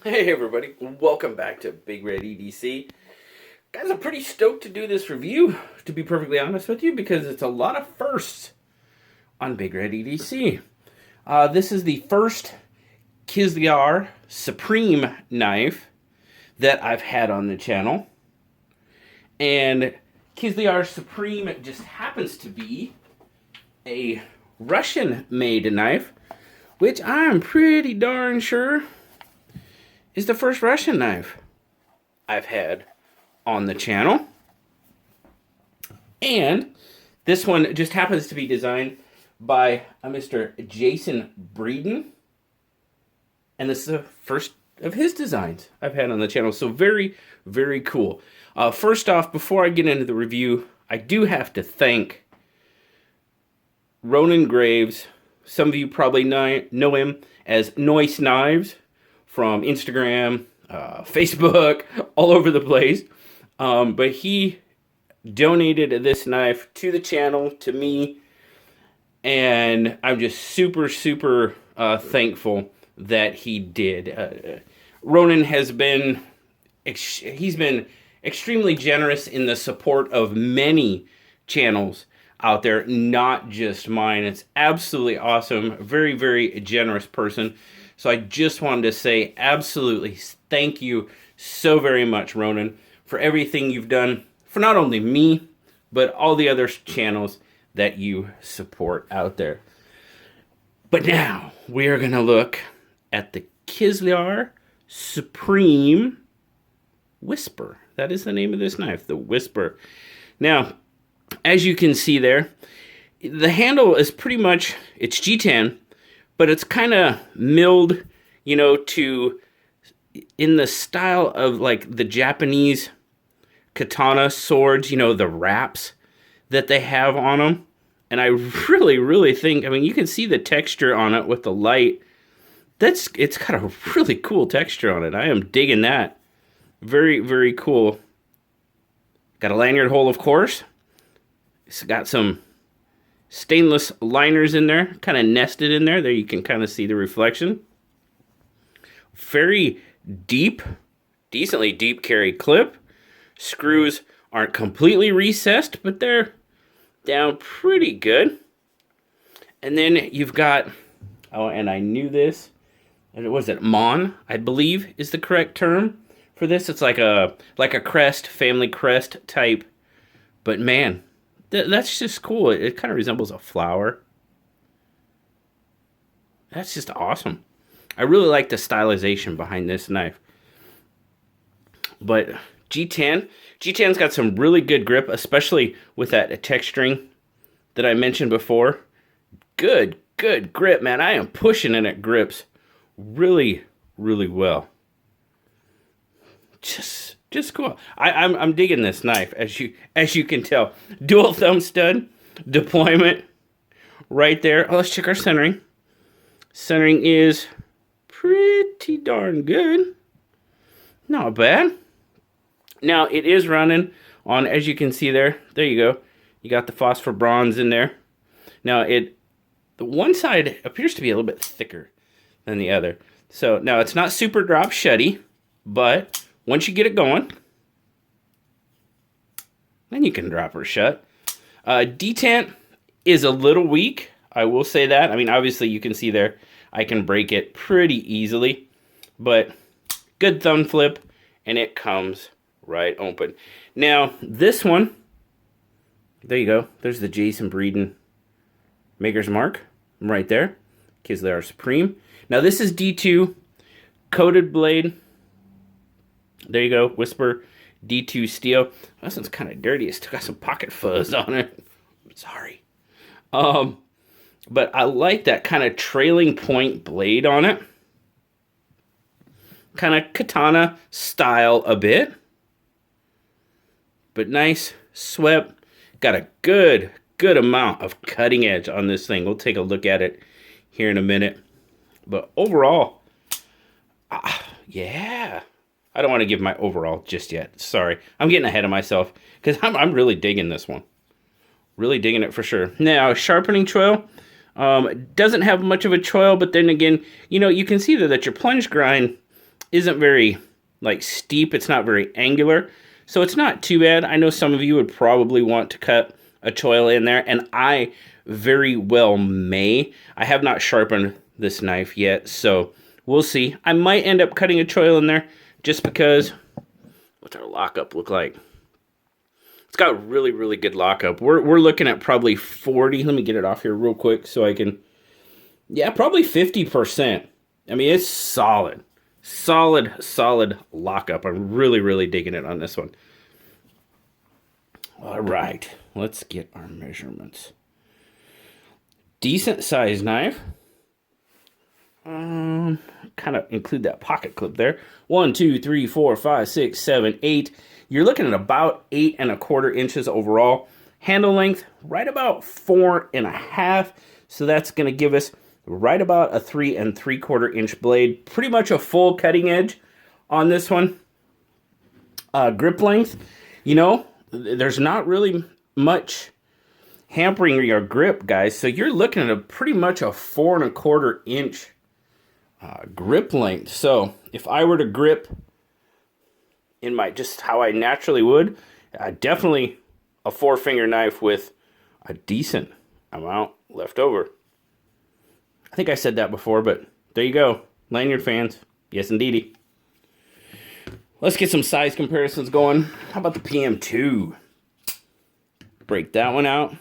Hey everybody, welcome back to BigRedEDC. Guys, I'm pretty stoked to do this review, to be perfectly honest with you, because it's a lot of firsts on BigRedEDC. This is the first Kizlyar Supreme knife that I've had on the channel. And Kizlyar Supreme just happens to be a Russian-made knife, which I'm pretty darn sure is the first Russian knife I've had on the channel. And this one just happens to be designed by a Mr. Jason Breeden. And this is the first of his designs I've had on the channel. So very, very cool. First off, before I get into the review, I do have to thank Ronan Graves. Some of you probably know him as Noise Knives from Instagram, Facebook, all over the place. But he donated this knife to the channel, to me, and I'm just super, super thankful that he did. Ronan has been, he's been extremely generous in the support of many channels out there, not just mine. It's absolutely awesome. Very, very generous person. So I just wanted to say absolutely thank you so very much, Ronan, for everything you've done for not only me, but all the other channels that you support out there. But now we are going to look at the Kizlyar Supreme Whisper. That is the name of this knife, the Whisper. Now, as you can see there, the handle is pretty much, it's G10, but it's kind of milled, you know, to in the style of like the Japanese katana swords, you know, the wraps that they have on them. And I really, really think, I mean, you can see the texture on it with the light. It's got a really cool texture on it. I am digging that. Very, very cool. Got a lanyard hole, of course. It's got some stainless liners in there, kind of nested in there. There you can kind of see the reflection. Very deep, decently deep carry clip. Screws aren't completely recessed, but they're down pretty good. And then you've got, oh, and I knew this. And was it Mon, I believe, is the correct term for this. It's like a crest, family crest type. But man, that's just cool. It kind of resembles a flower. That's just awesome. I really like the stylization behind this knife. But G10's got some really good grip, especially with that texturing that I mentioned before. Good grip, man. I am pushing in at grips really, really well. Just cool. I'm digging this knife, as you can tell. Dual thumb stud deployment right there. Oh, let's check our centering. Centering is pretty darn good. Not bad. Now it is running on, as you can see there. There you go. You got the phosphor bronze in there. Now the one side appears to be a little bit thicker than the other. So now it's not super drop shutty, but once you get it going, then you can drop her shut. Detent is a little weak. I will say that. I mean, obviously you can see there, I can break it pretty easily, but good thumb flip, and it comes right open. Now, this one, there you go. There's the Jason Breeden Maker's Mark right there. Kizlyar Supreme. Now, this is D2 coated blade. There you go, Whisper D2 steel. This one's kind of dirty. It's still got some pocket fuzz on it. Sorry. But I like that kind of trailing point blade on it. Kind of katana style a bit. But nice, swept. Got a good amount of cutting edge on this thing. We'll take a look at it here in a minute. But overall, yeah. I don't want to give my overall just yet. Sorry. I'm getting ahead of myself because I'm really digging this one. Really digging it for sure. Now, sharpening choil. Doesn't have much of a choil, but then again, you know, you can see that your plunge grind isn't very like steep. It's not very angular. So it's not too bad. I know some of you would probably want to cut a choil in there, and I very well may. I have not sharpened this knife yet, so we'll see. I might end up cutting a choil in there just because. What's our lockup look like? It's got really, really good lockup. We're looking at probably 40. Let me get it off here real quick so I can. Yeah, probably 50%. I mean, it's solid. Solid lockup. I'm really, really digging it on this one. All right, let's get our measurements. Decent size knife. Kind of include that pocket clip there. 1, 2, 3, 4, 5, 6, 7, 8. You're looking at about 8¼ inches overall. Handle length, right about 4½. So that's going to give us right about a 3¾ inch blade. Pretty much a full cutting edge on this one. Grip length, you know, there's not really much hampering your grip, guys. So you're looking at pretty much a 4¼ inch grip length. So if I were to grip in my just how I naturally would, definitely a 4-finger knife with a decent amount left over. I think I said that before, but there you go. Lanyard fans. Yes, indeedy. Let's get some size comparisons going. How about the PM2? Break that one out.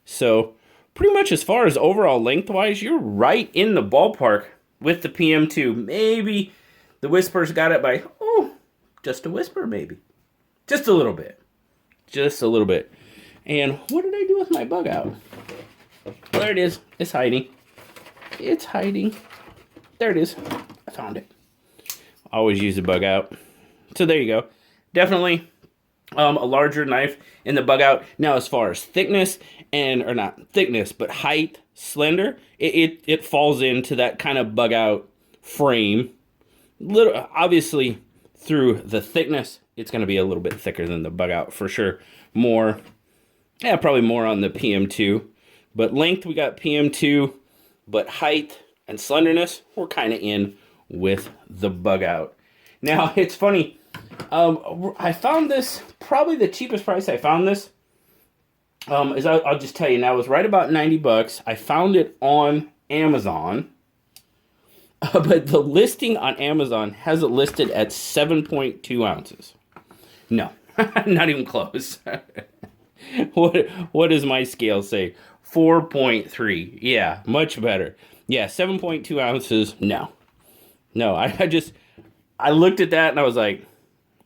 So pretty much as far as overall lengthwise, you're right in the ballpark with the PM2. Maybe the Whisper's got it by, just a whisper maybe. Just a little bit. Just a little bit. And what did I do with my bug out? There it is. It's hiding. It's hiding. There it is. I found it. Always use the bug out. So there you go. Definitely a larger knife in the bug out. Now as far as thickness or not thickness, but height, slender, it falls into that kind of bug out frame. Obviously through the thickness, it's going to be a little bit thicker than the bug out for sure. Probably more on the PM2. But length, we got PM2. But height and slenderness, we're kind of in with the bug out. Now, it's funny. I found this, probably the cheapest price I found this, I'll just tell you now, it was right about $90. I found it on Amazon. But the listing on Amazon has it listed at 7.2 ounces. No, not even close. What does my scale say? 4.3. Yeah, much better. Yeah, 7.2 ounces. No, I looked at that and I was like,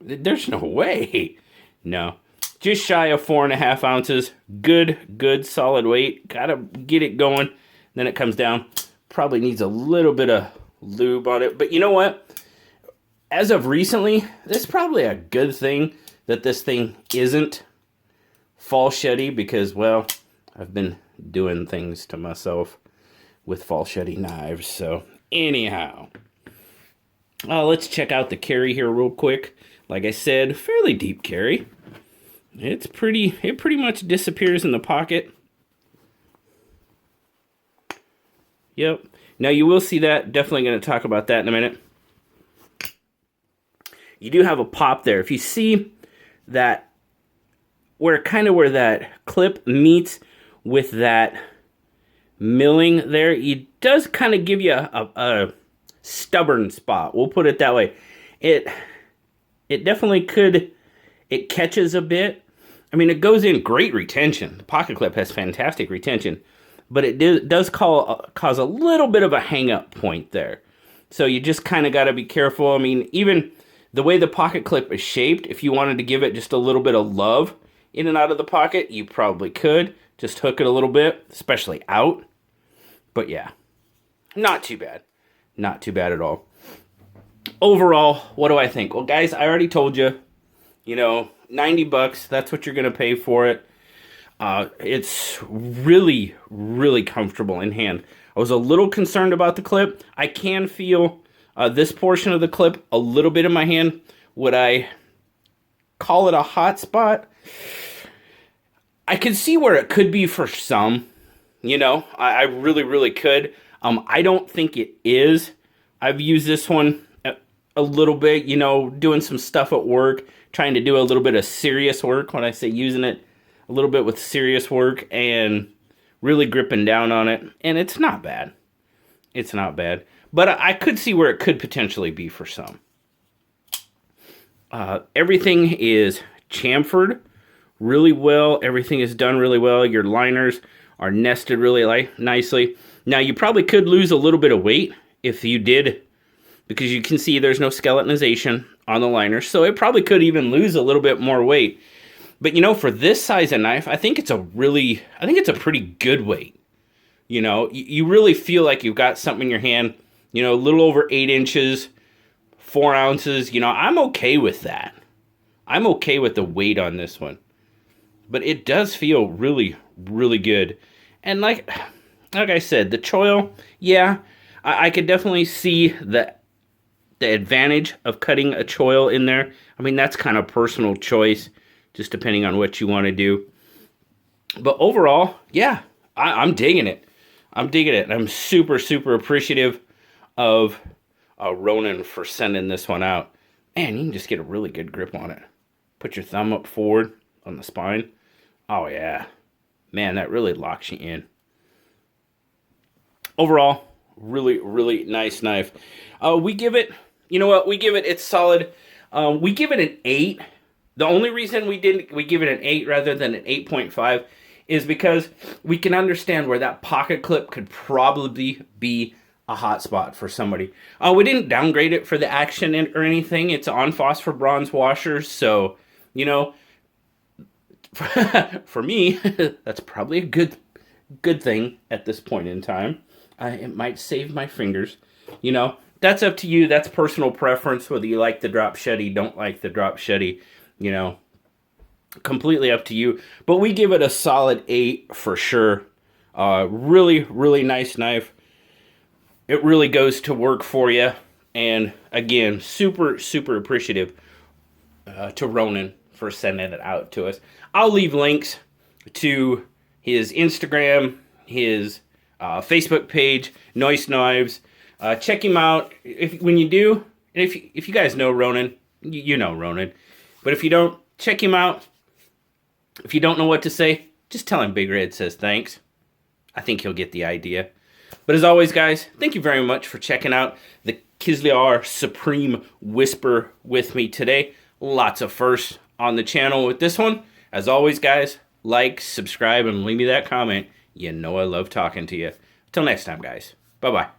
there's no way. No, just shy of 4.5 ounces. Good solid weight. Gotta get it going. Then it comes down. Probably needs a little bit of lube on it. But you know what? As of recently, it's probably a good thing that this thing isn't falsetty because, well, I've been doing things to myself with falsetty knives. So anyhow, let's check out the carry here real quick. Like I said, fairly deep carry. It pretty much disappears in the pocket. Yep. Now you will see that. Definitely going to talk about that in a minute. You do have a pop there. If you see that where that clip meets with that milling there, it does kind of give you a stubborn spot. We'll put it that way. It definitely could. It catches a bit. I mean, it goes in great retention. The pocket clip has fantastic retention. But it does cause a little bit of a hang-up point there. So you just kind of got to be careful. I mean, even the way the pocket clip is shaped, if you wanted to give it just a little bit of love in and out of the pocket, you probably could. Just hook it a little bit, especially out. But yeah, not too bad. Not too bad at all. Overall, what do I think? Well, guys, I already told you, $90, that's what you're going to pay for it. It's really, really comfortable in hand. I was a little concerned about the clip. I can feel this portion of the clip a little bit in my hand. Would I call it a hot spot? I could see where it could be for some. I really, really could. I don't think it is. I've used this one a little bit, you know, doing some stuff at work, trying to do a little bit of serious work. When I say using it a little bit with serious work and really gripping down on it. And it's not bad. It's not bad. But I could see where it could potentially be for some. Everything is chamfered really well. Everything is done really well. Your liners are nested really nicely. Now, you probably could lose a little bit of weight if you did, because you can see there's no skeletonization on the liner, so it probably could even lose a little bit more weight. But, you know, for this size of knife, I think it's a pretty good weight. You know, you really feel like you've got something in your hand, you know, a little over 8 inches, 4 ounces. You know, I'm okay with that. I'm okay with the weight on this one. But it does feel really, really good. And like I said, the choil, yeah, I could definitely see the advantage of cutting a choil in there. I mean, that's kind of personal choice, just depending on what you want to do. But overall, yeah, I'm digging it. I'm digging it. I'm super, super appreciative of Ronin for sending this one out. Man, you can just get a really good grip on it. Put your thumb up forward on the spine. Oh, yeah. Man, that really locks you in. Overall, really, really nice knife. We give it, you know what? We give it, it's solid. We give it an 8. The only reason we give it an 8 rather than an 8.5 is because we can understand where that pocket clip could probably be a hot spot for somebody. We didn't downgrade it for the action or anything. It's on phosphor bronze washers, so, you know, for me, that's probably a good thing at this point in time. It might save my fingers. You know, that's up to you. That's personal preference, whether you like the drop shetty, don't like the drop shetty, you know, completely up to you. But we give it a solid 8 for sure. Really, really nice knife. It really goes to work for you. And again, super, super appreciative to Ronin for sending it out to us. I'll leave links to his Instagram, his Facebook page, Noise Knives. Check him out. When you do, and if you guys know Ronin, you know Ronin. But if you don't, check him out. If you don't know what to say, just tell him Big Red says thanks. I think he'll get the idea. But as always, guys, thank you very much for checking out the Kizlyar Supreme Whisper with me today. Lots of firsts on the channel with this one. As always, guys, like, subscribe, and leave me that comment. You know I love talking to you. Till next time, guys. Bye-bye.